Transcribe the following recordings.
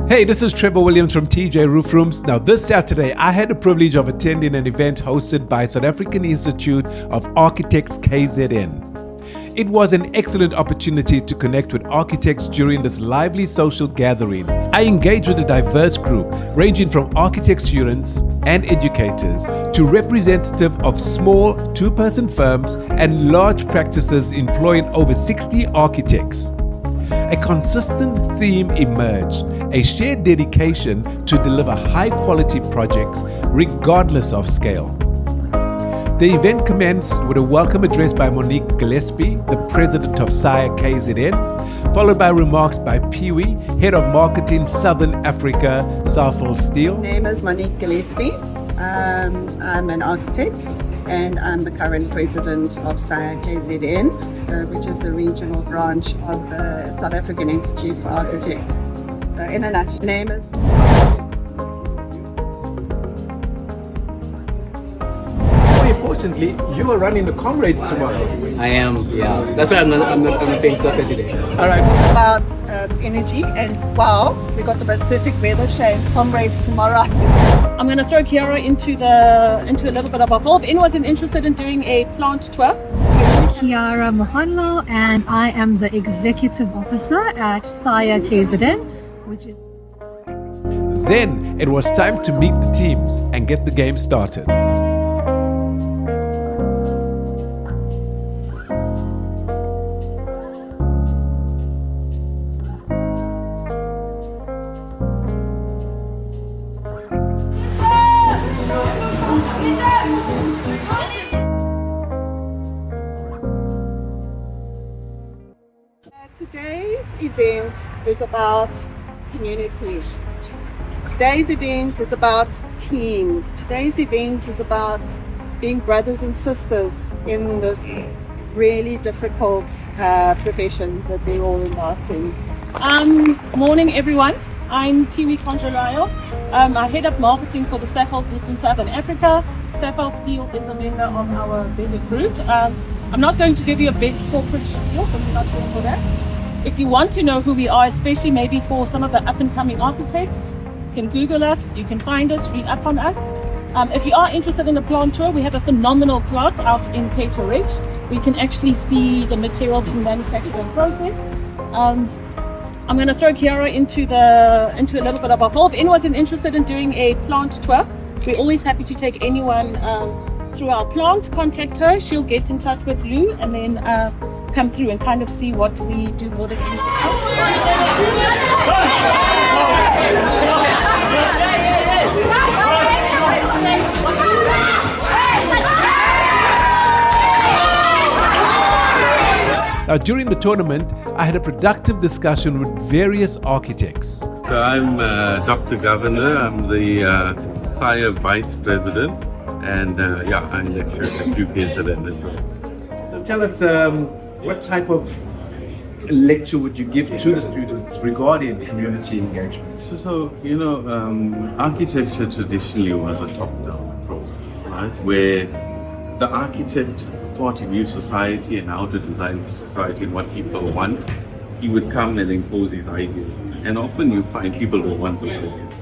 Hey, this is Trevor Williams from TJ Roof Rooms. Now, this Saturday, I had the privilege of attending an event hosted by South African Institute of Architects KZN. It was an excellent opportunity to connect with architects during this lively social gathering. I engaged with a diverse group ranging from architect students and educators to representatives of small two-person firms and large practices employing over 60 architects. A consistent theme emerged, a shared dedication to deliver high-quality projects regardless of scale. The event commenced with a welcome address by Monique Gillespie, the president of SAIA KZN, followed by remarks by Pee-wee, head of marketing Southern Africa, Safal Steel. My name is Monique Gillespie. I'm an architect and I'm the current president of SAIA KZN, which is the regional branch of the South African Institute for Architects. So in a nutshell, name is... Importantly, you are running the Comrades tomorrow. I am, yeah. That's why I'm not playing soccer today. All right. About energy and wow, we got the most perfect weather. Shane, Comrades tomorrow. I'm going to throw Kiara into a little bit of a poll. If anyone's interested in doing a plant tour. Kiara Mohanlo, and I am the executive officer at SAIA KZN, which is... Then it was time to meet the teams and get the game started. Today's event is about community. Today's event is about teams. Today's event is about being brothers and sisters in this really difficult profession that we're all embarked in. Morning everyone, I'm Pee-wee Conjurayo. I head up marketing for the Safal group in Southern Africa. Safal Steel is a member of our bigger group. I'm not going to give you a big corporate spiel because we're not here for that. If you want to know who we are, especially maybe for some of the up-and-coming architects, you can Google us, you can find us, read up on us. If you are interested in a plant tour, we have a phenomenal plant out in Cato Ridge. We can actually see the material being manufactured and processed. I'm going to throw Kiara into a little bit of a poll. If anyone's interested in doing a plant tour, we're always happy to take anyone through our plant. Contact her, she'll get in touch with Lou and then come through and kind of see what we do more than anything else. Now, during the tournament, I had a productive discussion with various architects. So I'm Dr. Governor, I'm the SAIA Vice President, and I lecture at UKZN as well. So tell us, what type of lecture would you give to the students regarding community engagement? So architecture traditionally was a top-down approach, right? Where the architect thought he knew society and how to design society and what people want. He would come and impose his ideas. And often you find people don't want those ideas.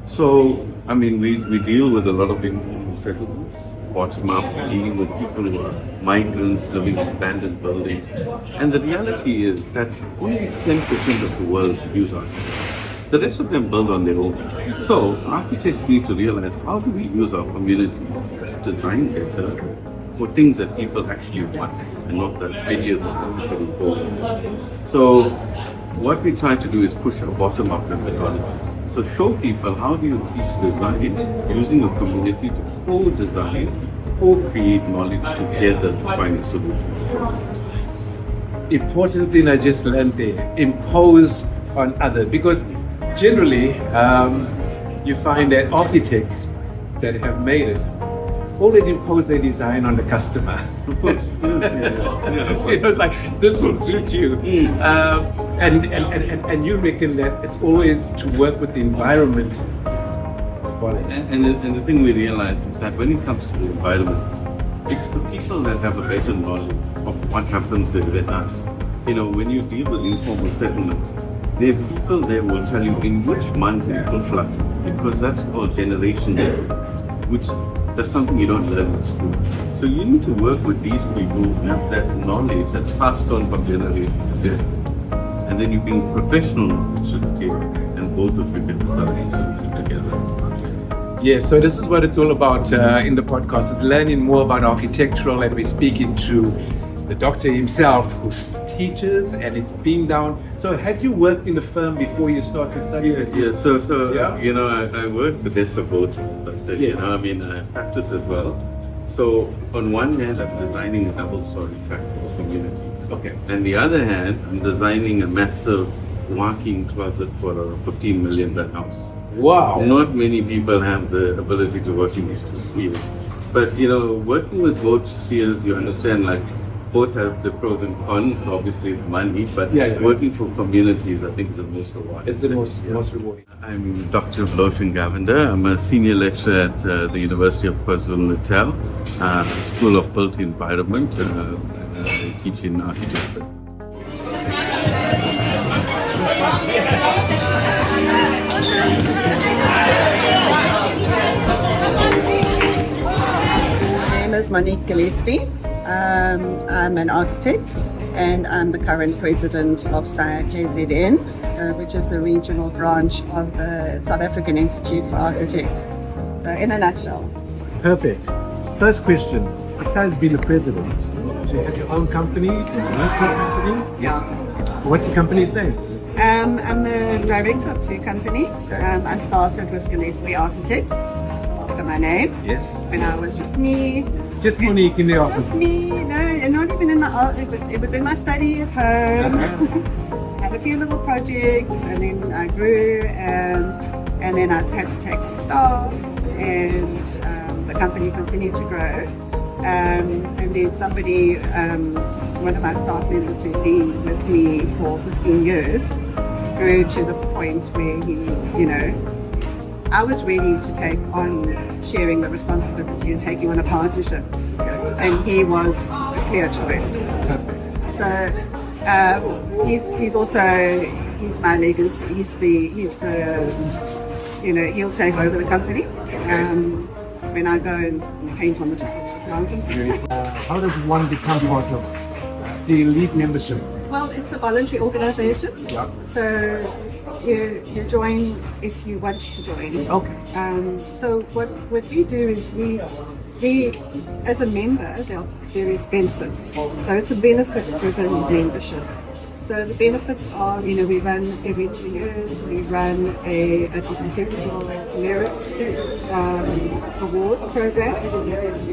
So, we deal with a lot of informal settlements, bottom-up, dealing with people who are migrants living in abandoned buildings. And the reality is that only 10% of the world use architecture. The rest of them build on their own. So, architects need to realize, how do we use our communities to design better for things that people actually want and not the ideas of people impose. So what we try to do is push a bottom-up methodology. So show people how do you teach design using a community to co-design, co-create knowledge together to find a solution. Important thing I just learned there, impose on others, because generally you find that architects that have made it always impose their design on the customer. Of course. Like, this will suit you. And you reckon that it's always to work with the environment. And the thing we realize is that when it comes to the environment, it's the people that have a better knowledge of what happens within us when you deal with informal settlements, there are people there who will tell you in which month it will flood, because that's called generation data, which that's something you don't learn in school. So you need to work with these people who have that knowledge that's passed on from generation to generation. And then you bring professional knowledge to the table, and both of you can design a solution together. Yes, so this is what it's all about in the podcast, is learning more about architectural, and we're speaking to the doctor himself who teaches, and it's been down. So have you worked in the firm before you started studying? Yeah. So I work with this both, as I said, I practice as well. So on one hand, I'm designing a double-story factory for community. Okay. And the other hand, I'm designing a massive walk-in closet for a 15 million house. Wow. Not many people have the ability to work in these two spheres. But working with both spheres, you understand, like, both have the pros and cons, obviously money, but working for communities, I think, is the most rewarding. It's the most rewarding. I'm Dr. Bloshin Gavender. I'm a senior lecturer at the University of KwaZulu-Natal, School of Built Environment. I teach in architecture. My name is Monique Gillespie. I'm an architect, and I'm the current president of SAIA KZN, which is the regional branch of the South African Institute for Architects. So in a nutshell. Perfect. First question, besides being the president, do you have your own company? Yeah. What's your company's name? I'm the director of two companies. I started with Gillespie Architects, after my name. Yes. When I was just me. Just Monique in the office. Just me, and not even in my office. It was in my study at home. Had a few little projects, and then I grew, and then I had to take the staff, and the company continued to grow. And then somebody, one of my staff members who'd been with me for 15 years, grew to the point where he, I was ready to take on sharing the responsibility and taking on a partnership, and he was a clear choice. So he's my legacy. He's the he'll take over the company when I go and paint on the top of the mountains. How does one become part of the elite membership? Well, it's a voluntary organization. Yeah. So you join if you want to join. Okay. So what we do is we as a member, there is benefits. So it's a benefit-driven membership. So the benefits are, we run every 2 years, we run a technical merit award program,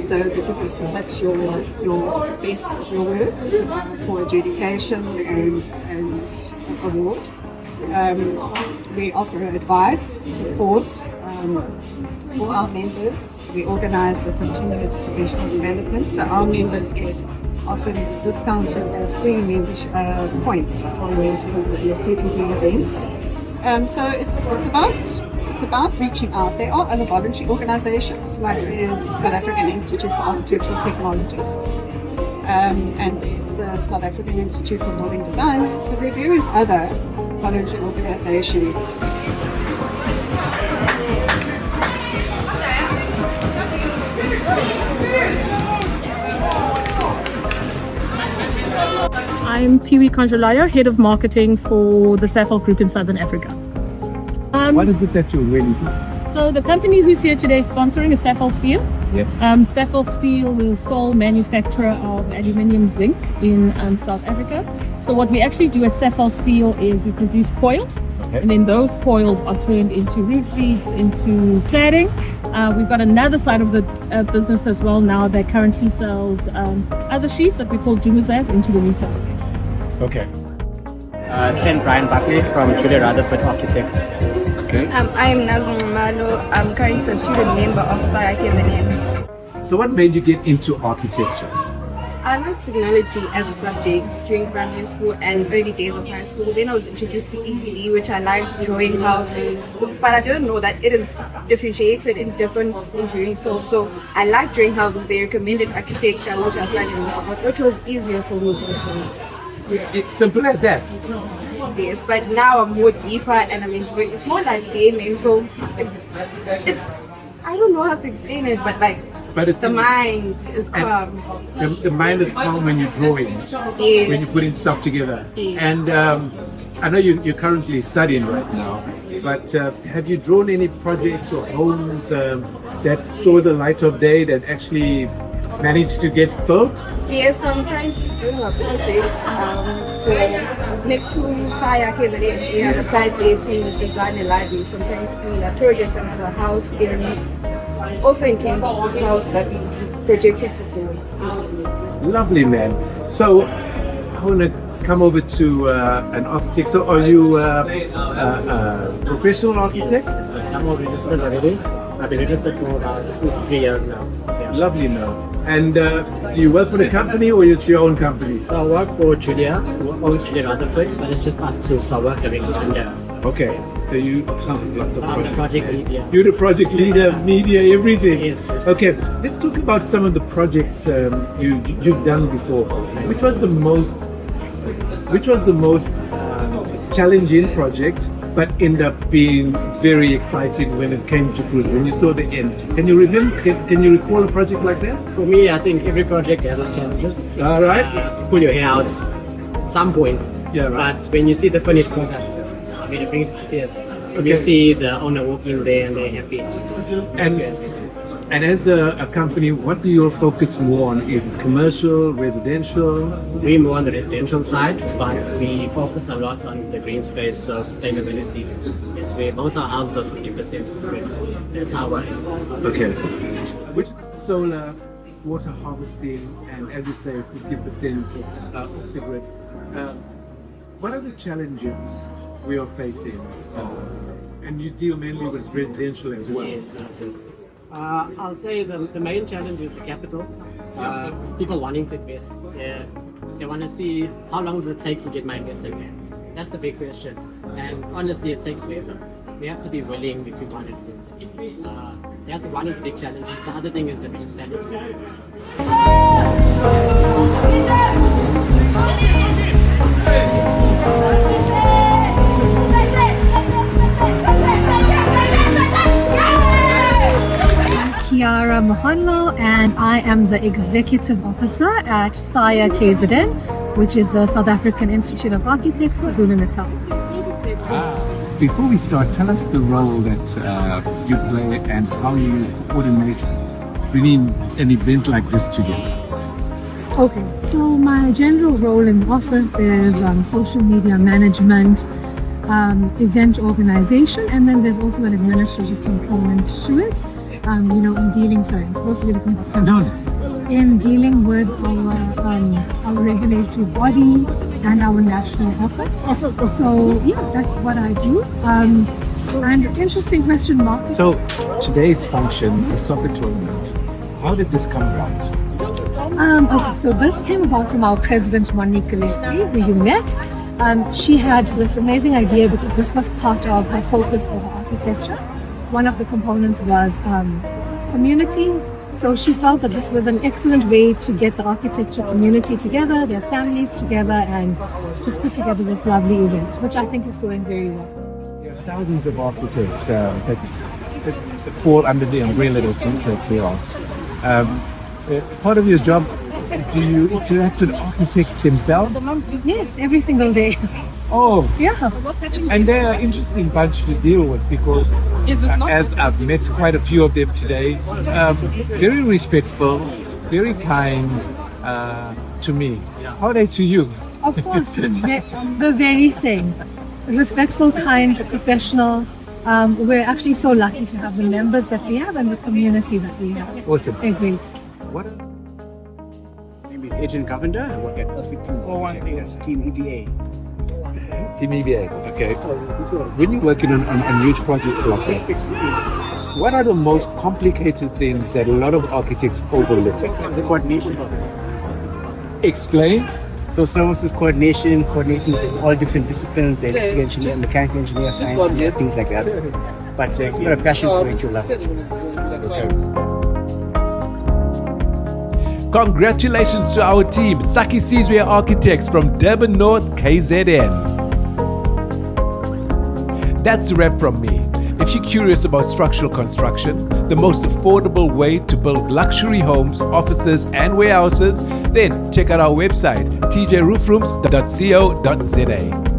so that you can submit your best of your work for adjudication and award. We offer advice, support for our members. We organize the continuous professional development, so our members get often discounted or free membership points for your CPD events. So it's about reaching out. There are other voluntary organizations, like there's South African Institute for Architectural Technologists, and there's the South African Institute for Building Design. So there are various other voluntary organizations. I'm Piwi Conjolayo, Head of Marketing for the Safal Group in Southern Africa. What is it that you really do? So the company who's here today sponsoring is Safal Steel. Yes. Safal Steel is sole manufacturer of aluminium zinc in South Africa. So what we actually do at Safal Steel is we produce coils, and then those coils are turned into roof leads, into cladding. We've got another side of the business as well now that currently sells other sheets that we call Dumuzas into the retail space. Okay. Ken Brian Buckley from Julia Rutherford Architects. Okay. I'm Nazum Malo. I'm currently a student member of SAIA KZN. So what made you get into architecture? I liked technology as a subject during primary school and early days of high school. Then I was introduced to EPD, which I liked, drawing houses, but I didn't know that it is differentiated in different engineering fields. So I liked drawing houses. They recommended architecture, which I applied in, which was easier for me personally. It's simple as that. Yes, but now I'm more deeper and I'm enjoying. It's more like gaming, so it's I don't know how to explain it, but like But the mind is calm. The mind is calm when you're drawing, Yes. when you're putting stuff together. Yes. And I know you're currently studying right now, but have you drawn any projects or homes that saw the light of day that actually managed to get built? Yes, so I'm trying to do a project for next to SAIA KZN. We have a site there to design a library, so I'm trying to do a project on the house also in Cambridge, this house that we projected to. Lovely, man. So I want to come over to an architect. So are you a professional architect? So some are registered already. I've been registered for about 2 to 3 years now. Yeah. Lovely, man. And do you work for the company or it's your own company? So I work for Julia, owns Julia Rutherford, but it's just us two, so I work every under. Okay, so you have lots of I'm the project lead, yeah. You're the project leader, media, everything. Yes, yes. Okay, let's talk about some of the projects you've done before. Which was the most challenging project, but ended up being very exciting when it came to fruit, when you saw the end? Can you remember? Can you recall a project like that? For me, I think every project has its challenges. All right. Pull your hair out at some point. Yeah, right. But when you see the finished product, I mean, it brings you to tears. Okay. You see the owner walking there and they're happy. And as a company, what do you focus more on? Is it commercial, residential? We're more on the residential side, but we focus a lot on the green space, so sustainability. It's where both our houses are 50% of green. That's our aim. Okay. Which solar, water harvesting, and as you say, 50% of the grid. What are the challenges we are facing? And you deal mainly with residential as well. Yes, yes. I'll say the main challenge is the capital. People wanting to invest. They want to see how long does it take to get my investment back. That's the big question. And honestly, it takes forever. We have to be willing if we want it. That's one of the big challenges. The other thing is the municipality. And I am the Executive Officer at SAIA KZN, which is the South African Institute of Architects, KwaZulu-Natal. Before we start, tell us the role that you play and how you coordinate bringing an event like this together. Okay, so my general role in the office is social media management, event organization, and then there's also an administrative component to it. In dealing, sorry, I'm supposed to be looking at the camera. In dealing with our regulatory body and our national office. So yeah, that's what I do. And interesting question, Mark. So today's function, the soccer tournament, how did this come about? Okay, so this came about from our president, Monique Gillespie, who you met. She had this amazing idea because this was part of her focus for her architecture. One of the components was community. So she felt that this was an excellent way to get the architecture community together, their families together, and just put together this lovely event, which I think is going very well. There are thousands of architects that fall under the umbrella of chaos. Part of your job, do you interact with architects themselves? Yes, every single day. Oh, Yeah. and they're an interesting bunch to deal with because as I've met quite a few of them today, very respectful, very kind to me. How are they to you? Of course, the very same. Respectful, kind, professional. We're actually so lucky to have the members that we have and the community that we have. Awesome. They're great. What? My name is Adrian Carpenter. I work at that's Team EBA. Team EBA, okay. When you're working on huge projects like that, what are the most complicated things that a lot of architects overlook? The coordination. Explain. So services coordination with all different disciplines, the electrical engineer, mechanical engineer, science engineer, things like that. But if you're a passion for it, you love it. Okay. Congratulations to our team, Sakhisizwe Architects from Durban North, KZN. That's the wrap from me. If you're curious about structural construction, the most affordable way to build luxury homes, offices and warehouses, then check out our website tjroofrooms.co.za.